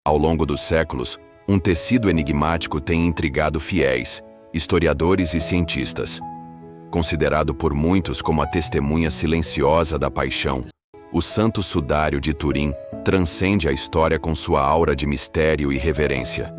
Ao longo dos séculos, um tecido enigmático tem intrigado fiéis, historiadores e cientistas. Considerado por muitos como a testemunha silenciosa da paixão, o Santo Sudário de Turim transcende a história com sua aura de mistério e reverência.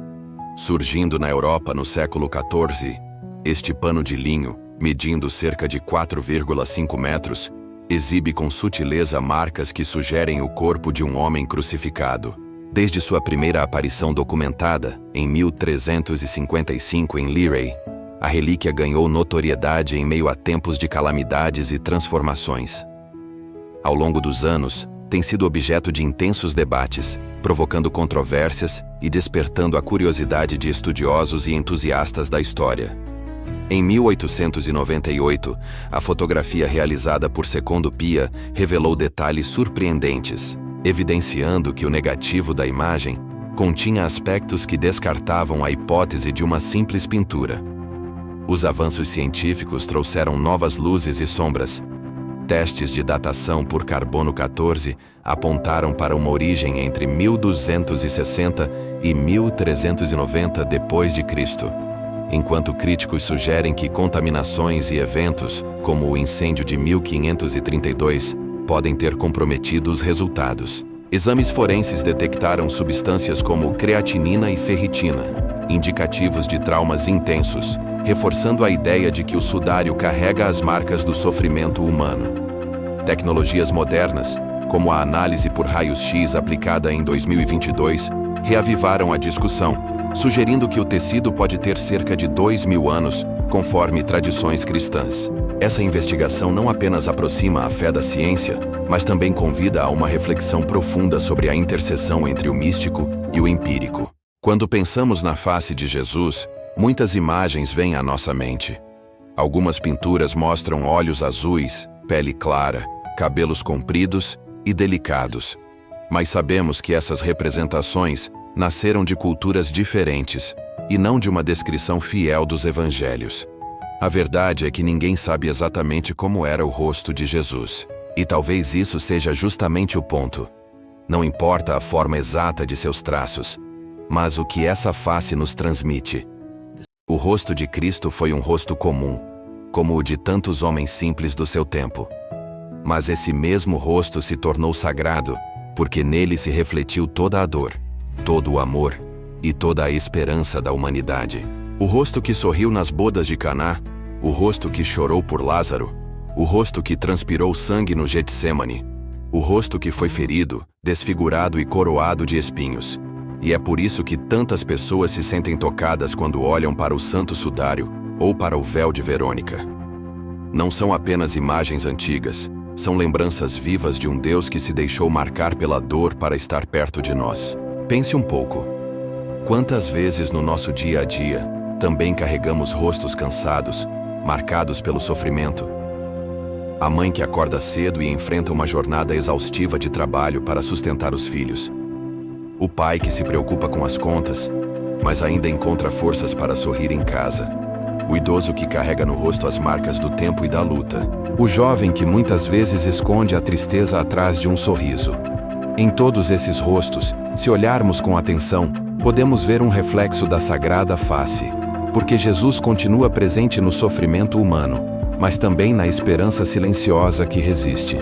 Surgindo na Europa no século XIV, este pano de linho, medindo cerca de 4,5 metros, exibe com sutileza marcas que sugerem o corpo de um homem crucificado. Desde sua primeira aparição documentada, em 1355 em Liray, a relíquia ganhou notoriedade em meio a tempos de calamidades e transformações. Ao longo dos anos, tem sido objeto de intensos debates, provocando controvérsias e despertando a curiosidade de estudiosos e entusiastas da história. Em 1898, a fotografia realizada por Secondo Pia revelou detalhes surpreendentes, evidenciando que o negativo da imagem continha aspectos que descartavam a hipótese de uma simples pintura. Os avanços científicos trouxeram novas luzes e sombras. Testes de datação por carbono 14 apontaram para uma origem entre 1260 e 1390 d.C., enquanto críticos sugerem que contaminações e eventos, como o incêndio de 1532, podem ter comprometido os resultados. Exames forenses detectaram substâncias como creatinina e ferritina, indicativos de traumas intensos, reforçando a ideia de que o sudário carrega as marcas do sofrimento humano. Tecnologias modernas, como a análise por raios-x aplicada em 2022, reavivaram a discussão, sugerindo que o tecido pode ter cerca de 2.000 anos, conforme tradições cristãs. Essa investigação não apenas aproxima a fé da ciência, mas também convida a uma reflexão profunda sobre a interseção entre o místico e o empírico. Quando pensamos na face de Jesus, muitas imagens vêm à nossa mente. Algumas pinturas mostram olhos azuis, pele clara, cabelos compridos e delicados. Mas sabemos que essas representações nasceram de culturas diferentes e não de uma descrição fiel dos evangelhos. A verdade é que ninguém sabe exatamente como era o rosto de Jesus. E talvez isso seja justamente o ponto. Não importa a forma exata de seus traços, mas o que essa face nos transmite. O rosto de Cristo foi um rosto comum, como o de tantos homens simples do seu tempo. Mas esse mesmo rosto se tornou sagrado, porque nele se refletiu toda a dor, todo o amor e toda a esperança da humanidade. O rosto que sorriu nas bodas de Caná, o rosto que chorou por Lázaro, o rosto que transpirou sangue no Getsêmani, o rosto que foi ferido, desfigurado e coroado de espinhos. E é por isso que tantas pessoas se sentem tocadas quando olham para o Santo Sudário ou para o véu de Verônica. Não são apenas imagens antigas, são lembranças vivas de um Deus que se deixou marcar pela dor para estar perto de nós. Pense um pouco. Quantas vezes no nosso dia a dia também carregamos rostos cansados, marcados pelo sofrimento? A mãe que acorda cedo e enfrenta uma jornada exaustiva de trabalho para sustentar os filhos. O pai que se preocupa com as contas, mas ainda encontra forças para sorrir em casa. O idoso que carrega no rosto as marcas do tempo e da luta. O jovem que muitas vezes esconde a tristeza atrás de um sorriso. Em todos esses rostos, se olharmos com atenção, podemos ver um reflexo da sagrada face, porque Jesus continua presente no sofrimento humano, mas também na esperança silenciosa que resiste.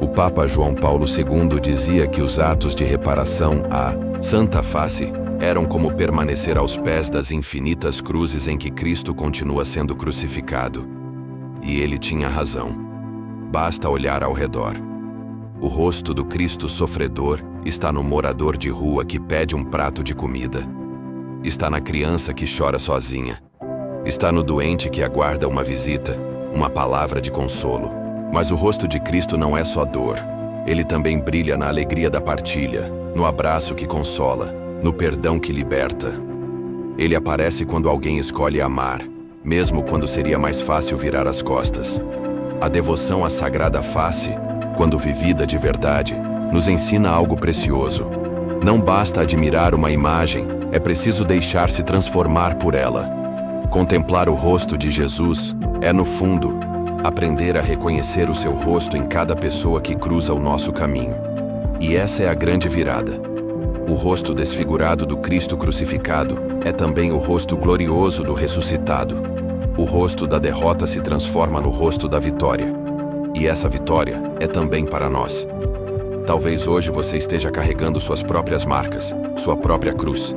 O Papa João Paulo II dizia que os atos de reparação à Santa Face eram como permanecer aos pés das infinitas cruzes em que Cristo continua sendo crucificado. E ele tinha razão. Basta olhar ao redor. O rosto do Cristo sofredor está no morador de rua que pede um prato de comida. Está na criança que chora sozinha. Está no doente que aguarda uma visita, uma palavra de consolo. Mas o rosto de Cristo não é só dor. Ele também brilha na alegria da partilha, no abraço que consola, no perdão que liberta. Ele aparece quando alguém escolhe amar, mesmo quando seria mais fácil virar as costas. A devoção à sagrada face, quando vivida de verdade, nos ensina algo precioso. Não basta admirar uma imagem, é preciso deixar-se transformar por ela. Contemplar o rosto de Jesus é, no fundo, aprender a reconhecer o seu rosto em cada pessoa que cruza o nosso caminho. E essa é a grande virada. O rosto desfigurado do Cristo crucificado é também o rosto glorioso do ressuscitado. O rosto da derrota se transforma no rosto da vitória. E essa vitória é também para nós. Talvez hoje você esteja carregando suas próprias marcas, sua própria cruz.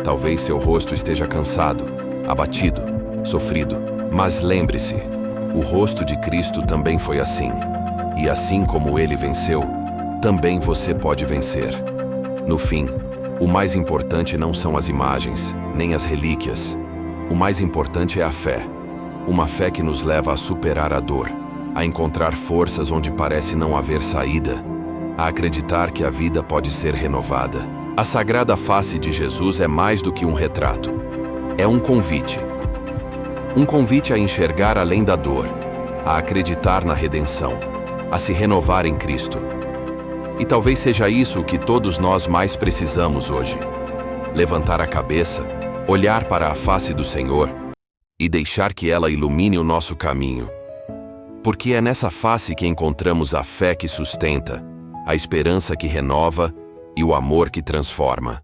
Talvez seu rosto esteja cansado, abatido, sofrido. Mas lembre-se, o rosto de Cristo também foi assim. E assim como ele venceu, também você pode vencer. No fim, o mais importante não são as imagens, nem as relíquias. O mais importante é a fé. Uma fé que nos leva a superar a dor, a encontrar forças onde parece não haver saída, a acreditar que a vida pode ser renovada. A sagrada face de Jesus é mais do que um retrato. É um convite. Um convite a enxergar além da dor, a acreditar na redenção, a se renovar em Cristo. E talvez seja isso que todos nós mais precisamos hoje. Levantar a cabeça, olhar para a face do Senhor e deixar que ela ilumine o nosso caminho. Porque é nessa face que encontramos a fé que sustenta, a esperança que renova e o amor que transforma.